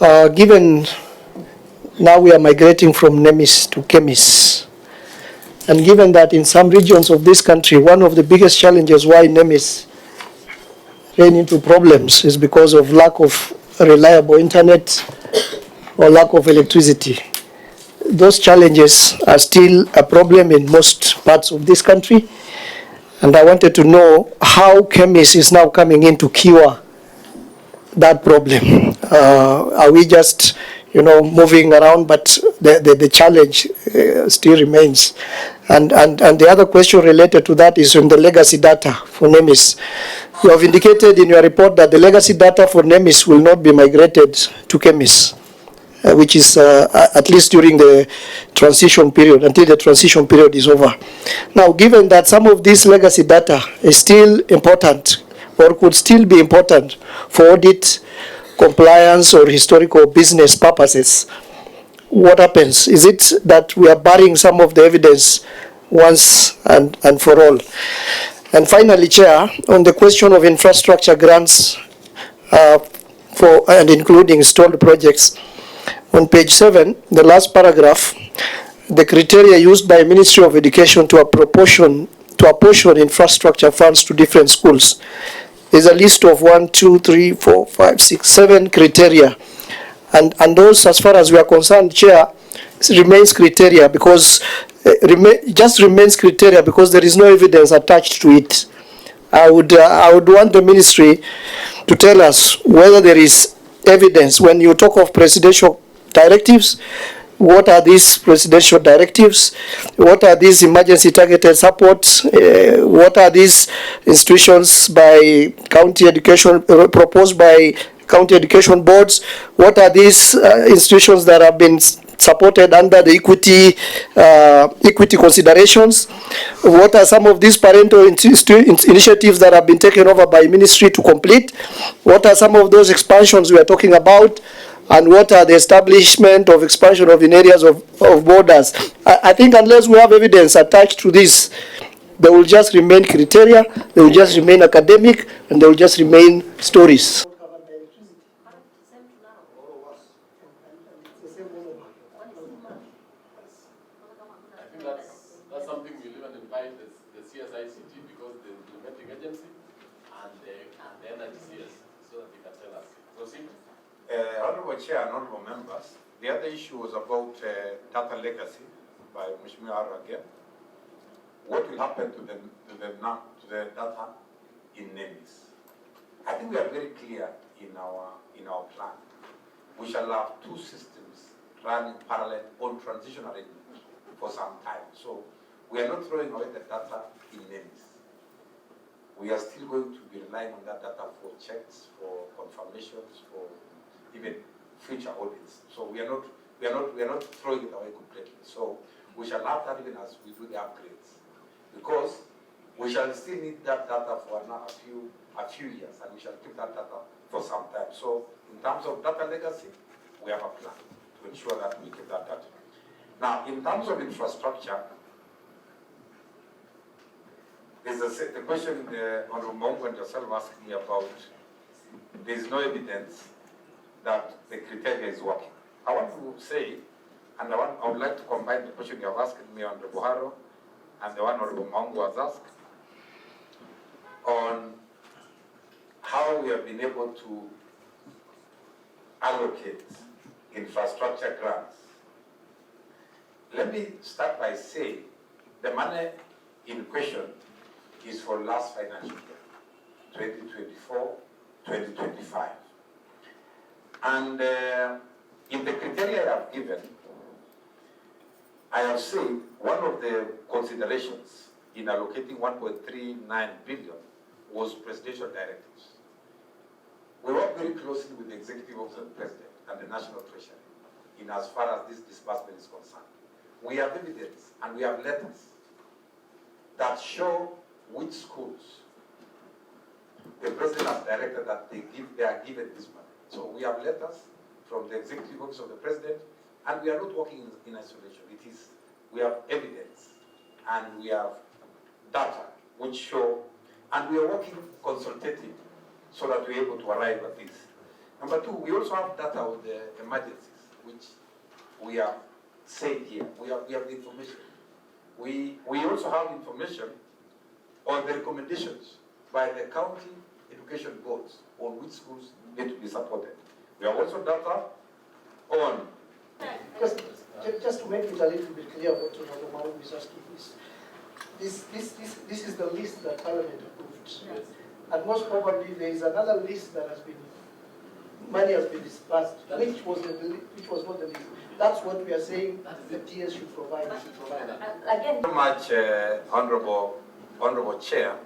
Given now we are migrating from NEMIS to KEMIS, and given that in some regions of this country, one of the biggest challenges why NEMIS ran into problems is because of lack of reliable internet or lack of electricity. Those challenges are still a problem in most parts of this country, and I wanted to know how KEMIS is now coming in to cure that problem. Are we just, moving around, but the challenge still remains? And the other question related to that is on the legacy data for NEMIS. You have indicated in your report that the legacy data for NEMIS will not be migrated to KEMIS, which is at least during the transition period, until the transition period is over. Now, given that some of this legacy data is still important, or could still be important for audit, compliance, or historical business purposes, what happens? Is it that we are burying some of the evidence once and for all? And finally, Chair, on the question of infrastructure grants for and including stalled projects, on page 7, the last paragraph, the criteria used by Ministry of Education to apportion infrastructure funds to different schools is a list of 1, 2, 3, 4, 5, 6, 7 criteria. And those, as far as we are concerned, Chair, remains criteria because just remains criteria because there is no evidence attached to it. I would want the ministry to tell us whether there is evidence. When you talk of presidential directives, what are these presidential directives? What are these emergency targeted supports? What are these institutions by county education, proposed by county education boards? What are these institutions that have been supported under the equity considerations? What are some of these parental initiatives that have been taken over by ministry to complete? What are some of those expansions we are talking about? And what are the establishment of expansion of in areas of borders? I think unless we have evidence attached to this, they will just remain criteria, they will just remain academic, and they will just remain stories. That's something we even invite the CSICT because the implementing agency and the NRCS so that they can tell us. Proceed. Honorable Chair and honorable members, the other issue was about data legacy by Mheshimiwa Arro again. What will happen to the data in NEMIS? I think we are very clear in our plan. We shall have 2 systems running parallel on transition arrangement for some time. So we are not throwing away the data in NEMIS. We are still going to be relying on that data for checks, for confirmations, for even future audits. So we are not throwing it away completely. So we shall have that even as we do the upgrades, because we shall still need that data for a few years, and we shall keep that data for some time. So in terms of data legacy, we have a plan to ensure that we keep that data. Now, in terms of infrastructure, there's the question Honorable Mongo and yourself asked me about. There's no evidence that the criteria is working. I want to say, and I would like to combine the question you have asked me on the Buharo and the one Honorable Mongo has asked on how we have been able to allocate infrastructure grants. Let me start by saying the money in question is for last financial year, 2024-2025. And in the criteria I have given, I have said one of the considerations in allocating 1.39 billion was presidential directives. We work very closely with the Executive Office of the President and the National Treasury in as far as this disbursement is concerned. We have evidence and we have letters that show which schools the President has directed that they are given this money. So we have letters from the Executive Office of the President, and we are not working in isolation. We have evidence and we have data which show, and we are working consultatively so that we're able to arrive at this. Number two, we also have data on the emergencies, which we have said here. We have the information. We also have information on the recommendations by the county education boards on which schools need to be supported. We have also data on. Just to make it a little bit clear what Maru is asking is, this is the list that Parliament approved. Yes. And most probably there is another list that has been, money has been dispersed, which was not the list. That's what we are saying the TS should provide. Again, Very much, Honorable Chair,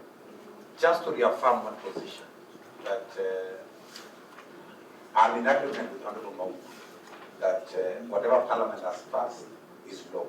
just to reaffirm one position that I'm in agreement with Honorable Mau that whatever Parliament has passed is law.